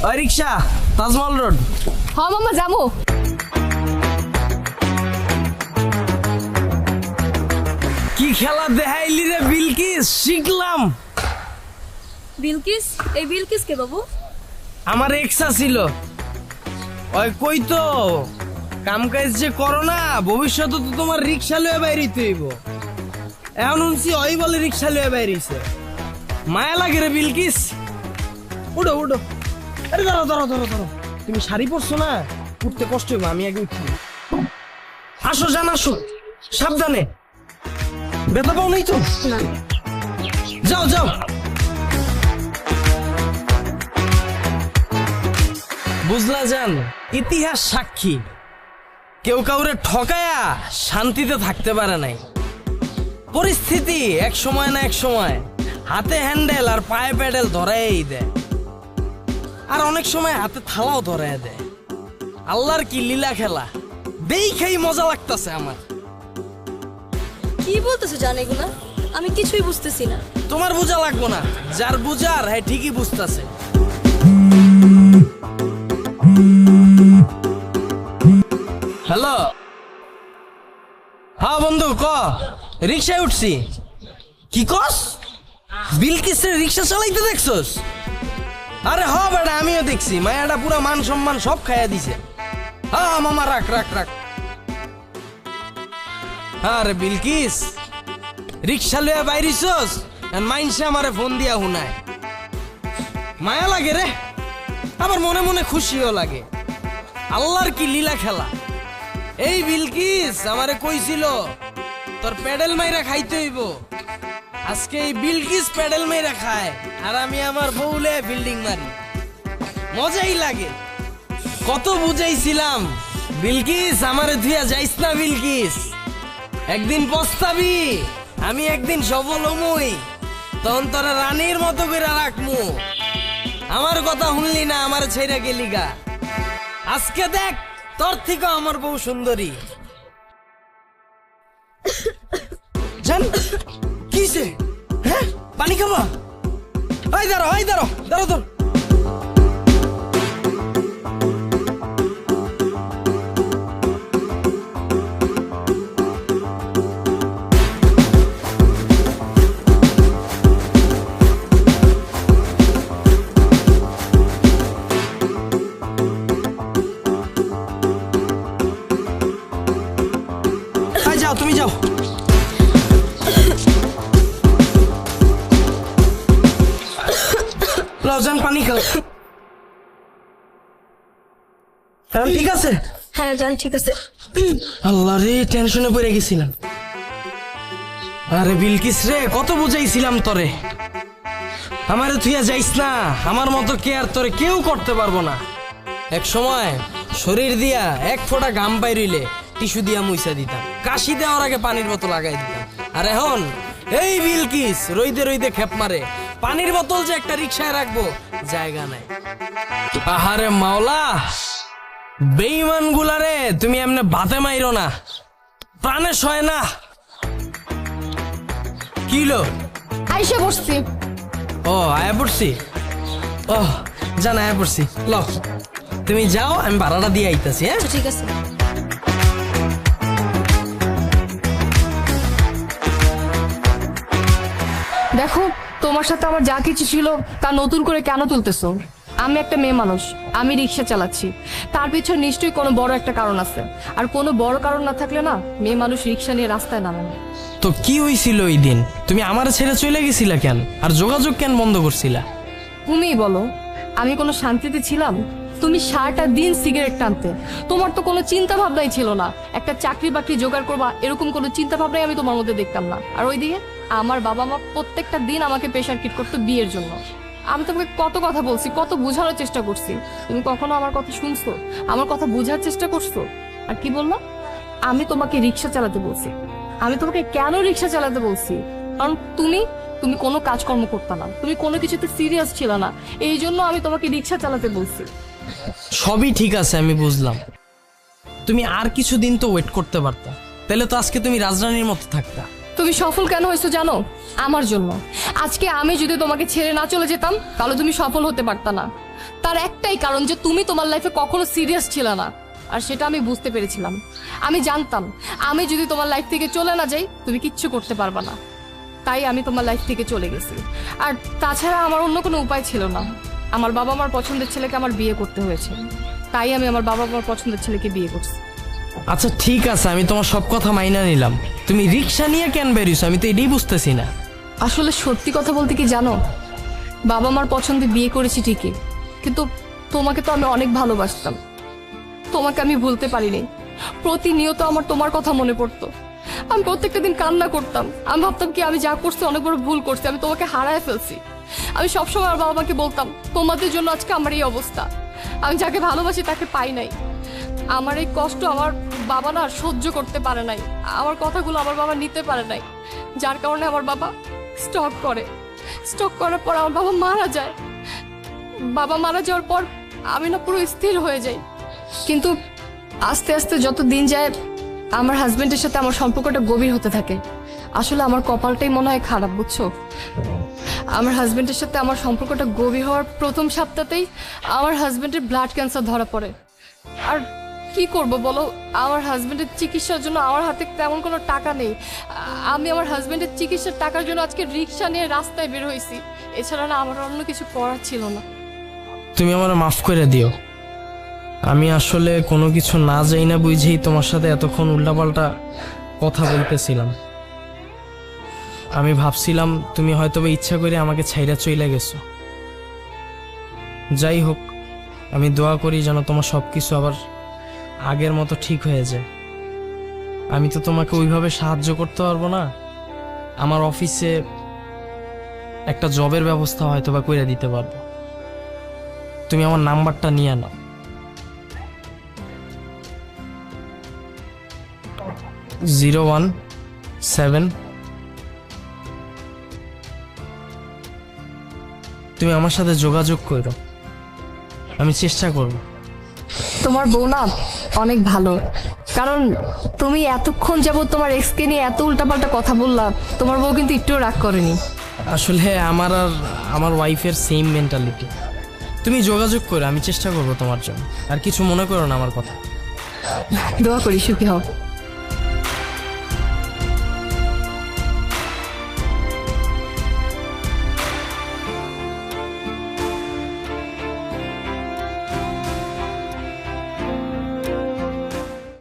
ওই রিক্সা, তাজমহল রোড। হ মামা যাবো। কি খেলা দেখাইলি রে বিলকিস, শিখলাম। বিলকিস? এই বিলকিস কে বাবু? আমার এক্সা ছিল। ওই কই তো কাম কাজ যে করো না, ভবিষ্যতে তো তোমার রিক্সা লয়ে বাইরিতে হইব। এখন শুনছি ওই বলে রিক্সা লয়ে বাইরিছে। মায়া লাগে রে বিলকিস। উঠো উঠো। আরে ধরো ধরো ধরো ধরো, তুমি শাড়ি পরছো না, উঠতে কষ্ট হইব, আমি আগে উঠি। আসো জান আসো, সাবধানে। ব্যথা পাও নাই তো? না। যাও যাও। বুঝলা জান, ইতিহাস সাক্ষী কেউ কাউরে ঠকায়া শান্তিতে থাকতে পারে নাই। পরিস্থিতি এক সময় না এক সময় হাতে হ্যান্ডেল আর পায়ে প্যাডেল ধরাই দেয়, আর অনেক সময় হাতে থালাও ধরাই দেয়। আল্লাহর কি লীলা খেলা, দেখেই মজা লাগতাছে আমার। কি বলতেছো জান এগুলা? আমি কিছুই বুঝতেছি না। তোমার বোঝা লাগবো না, যার বুঝার হ্যাঁ ঠিকই বুঝতাছে। হ্যালো, হ্যাঁ বন্ধু ক, রিক্সায় উঠছি। কি কস? বিলকিসের রিক্সা চালাইতে দেখছস? আরে হ বেটা, আমিও দেখছি। মায়াটা পুরা মান সম্মান সব খাইয়া দিছে। হ্যাঁ মামা, রাখ রাখ রাখ। আরে বিলকিস, রিক্সা লইয়া বাইরিছস, মাইনসে আমারে ফোন দিয়া হুনায়। মায়া লাগে রে, আবার মনে মনে খুশিও লাগে। আল্লাহর কি লীলা খেলা। এই বিলকিস আমারে কইছিল তোর প্যাডেল মাইরা খাইতে হইব। আজকে এই বিলকিস প্যাডেল মাইরা খায়, আর আমি আমার বউলে বিল্ডিং মারি। মজাই লাগে। কত বুঝাইছিলাম, বিলকিস আমারে ধুইয়া যাইস না বিলকিস, একদিন পস্তাবি। আমি একদিন সফল হমুই, তখন তোরা রানীর মতো করে রাখমু। আমার কথা শুনলি না, আমার ছেড়ে গেলি গা। আজকে দেখ, তোর থেকে আমার বউ সুন্দরী। জান কিসে? হ্যাঁ, পানি খাবা? ওই দাঁড়ো, ওই দাঁড়ো, দাঁড়ো তোর। যাও, তুমি যাও। লজান পানি খাও। এখন ঠিক আছে? হ্যাঁ জান, ঠিক আছে। আল্লাহ রে, টেনশনে পড়ে গেছিলাম। আরে বিলকিস রে, কত বুঝাইছিলাম তোরে, আমারে থুইয়া যাইস না। আমার মতো কেয়ার তোরে কেউ করতে পারবো না। এক সময় শরীর দিয়া এক ফোঁটা ঘাম বাইরিলে টিস্যু দিয়া মুইসা দিতাম, কাশি দেওয়ার আগে পানির বোতল লাগাই দিতাম। আর এখন এই বিলকিস রইদে রইদে খেপ মারে, পানির বোতল যে একটা রিক্সায় রাখবো জায়গা নাই। আহারে মাওলা, বেঈমান গুলারে তুমি এমনে ভাতে মাইরো না, প্রাণে সয় না। কিলো আইসা বসছি। ও আয়া পড়ছি। ও জান আয়া পড়ছি। ল তুমি যাও, আমি ভাড়াটা দিয়ে আইতাছি। হ্যাঁ ঠিক আছে। দেখো, তোমার সাথে আমার যা কিছু ছিল তা নতুন করে কেন তুলতেছো? আমি একটা মেয়ে মানুষ, আমি রিক্সা চালাচ্ছি, তার পিছনে নিশ্চয়ই কোনো বড় একটা কারণ আছে। আর কোনো বড় কারণ না থাকলে না মেয়ে মানুষ রিক্সা নিয়ে রাস্তায় নামে না। তো কি হইছিল ওই দিন? তুমি আমার ছেড়ে চলে গেছিলা কেন, আর যোগাযোগ কেন বন্ধ করছিলা? তুমিই বলো, আমি কোনো শান্তিতে ছিলাম? তুমি সারাটা দিন সিগারেট টানতে, তোমার তো কোনো চিন্তা ভাবনাই ছিল না একটা চাকরি বাকরি জোগাড় করবা, এরকম কোনো চিন্তা ভাবনাই আমি তোমার মধ্যে দেখতাম না। আর ওইদিকে আমার বাবা মা প্রত্যেকটা দিন আমাকে প্রেশার কিট করতো বিয়ের জন্য। আমি তোমাকে কত কথা বলছি, কত বোঝানোর চেষ্টা করছি, তুমি কখনো আমার কথা শুনছো? আমার কথা বোঝার চেষ্টা করছো? আর কি বললো? আমি তোমাকে রিক্সা চালাতে বলছি। আমি তোমাকে কেন রিক্সা চালাতে বলছি? কারণ তুমি তুমি কোনো কাজকর্ম করতে না, তুমি কোনো কিছুতে সিরিয়াস ছিল না, এই জন্য আমি তোমাকে রিক্সা চালাতে বলছি। সবই ঠিক আছে, আমি বুঝলাম। তুমি আর কিছুদিন তো ওয়েট করতে পারতা, তাহলে তো আজকে তুমি রাজরানীর মতো থাকতা। তুমি সফল কেন হয়েছো জানো? আমার জন্য। আজকে আমি যদি তোমাকে ছেড়ে না চলে যেতাম তাহলে তুমি সফল হতে পারতা না। তার একটাই কারণ যে তুমি তোমার লাইফে কখনো সিরিয়াস ছিল না। আর সেটা আমি বুঝতে পেরেছিলাম। আমি জানতাম আমি যদি তোমার লাইফ থেকে চলে না যাই তুমি কিচ্ছু করতে পারবা না, তাই আমি তোমার লাইফ থেকে চলে গেছি। আর তাছাড়া আমার অন্য কোনো উপায় ছিল না। আমার বাবা মার পছন্দের ছেলেকে আমার বিয়ে করতে হয়েছে, তাই আমি আমার বাবা মার পছন্দের ছেলেকে বিয়ে করছি। আচ্ছা ঠিক আছে, আমি তোমার সব কথা মাইনা নিলাম। তুমি রিক্সা নিয়ে কেন বেরিয়েছো আমি তো এটাই বুঝতেছি না। আসলে সত্যি কথা বলতে কি জানো, বাবা মার পছন্দে বিয়ে করেছি ঠিকই, কিন্তু তোমাকে তো আমি অনেক ভালোবাসতাম। তোমাকে আমি ভুলতে পারিনি। প্রতিনিয়ত আমার তোমার কথা মনে পড়তো। আমি প্রত্যেকটা দিন কান্না করতাম। আমি ভাবতাম কি আমি যা করছি অনেক বড় ভুল করছি, আমি তোমাকে হারায় ফেলছি। আমি সবসময় আমার বাবা মাকে বলতাম তোমাদের জন্য আজকে আমার এই অবস্থা, আমি যাকে ভালোবাসি তাকে পাই নাই। আমার এই কষ্ট আমার বাবা না সহ্য করতে পারে নাই, আমার কথাগুলো আমার বাবা নিতে পারে নাই, যার কারণে আমার বাবা স্টক করার পর আমার বাবা মারা যায়। বাবা মারা যাওয়ার পর আমি না পুরো স্থির হয়ে যাই। কিন্তু আস্তে আস্তে যত দিন যায় আমার হাজবেন্ডের সাথে আমার সম্পর্কটা গভীর হতে থাকে। আসলে আমার কপালটাই মনে হয় খারাপ, বুঝছো? আমার হাজবেন্ডের সাথে আমার সম্পর্কটা গভীর হওয়ার প্রথম সপ্তাহতেই আমার হাজবেন্ডের ব্লাড ক্যান্সার ধরা পড়ে। আর কি করব বলো, আমার হাজবেন্ডের চিকিৎসার জন্য আমার হাতে তেমন কোনো টাকা নেই। আমি আমার হাজবেন্ডের চিকিৎসার টাকার জন্য আজকে রিক্সা নিয়ে রাস্তায় বের হয়েছি। এছাড়া না আমার অন্য কিছু করার ছিল না। তুমি আমার মাফ করে দিও। আমি আসলে কোনো কিছু না যাই না বুঝেই তোমার সাথে এতক্ষণ উল্টাপাল্টা কথা বলতেছিলাম। আমি ভাবছিলাম তুমি হয়তো বা ইচ্ছা করে আমাকে ছাইরা চইলা গেছো। যাই হোক, আমি দোয়া করি যেন তোমার সব কিছু আবার আগের মতো ঠিক হয়ে যায়। আমি তো তোমাকে ওইভাবে সাহায্য করতে পারবো না। আমার অফিসে একটা জবের ব্যবস্থা হয়তো বা করে দিতে পারবো। তুমি আমার নাম্বারটা নিয়ে নাও। 017। তুমি আমার সাথে যোগাযোগ করো, আমি চেষ্টা করব। তোমার বউ না অনেক ভালো, কারণ তুমি এতক্ষণ যাবত তোমার এক্সকে নিয়ে এত উল্টাপাল্টা কথা বললা, তোমার বউ কিন্তু একটুও রাগ করেনি। আসলে আমার আর আমার ওয়াইফের সেম মেন্টালিটি। তুমি যোগাযোগ করো, আমি চেষ্টা করব তোমার জন্য। আর কিছু মনে করো না আমার কথা। দোয়া করি সুখী হও।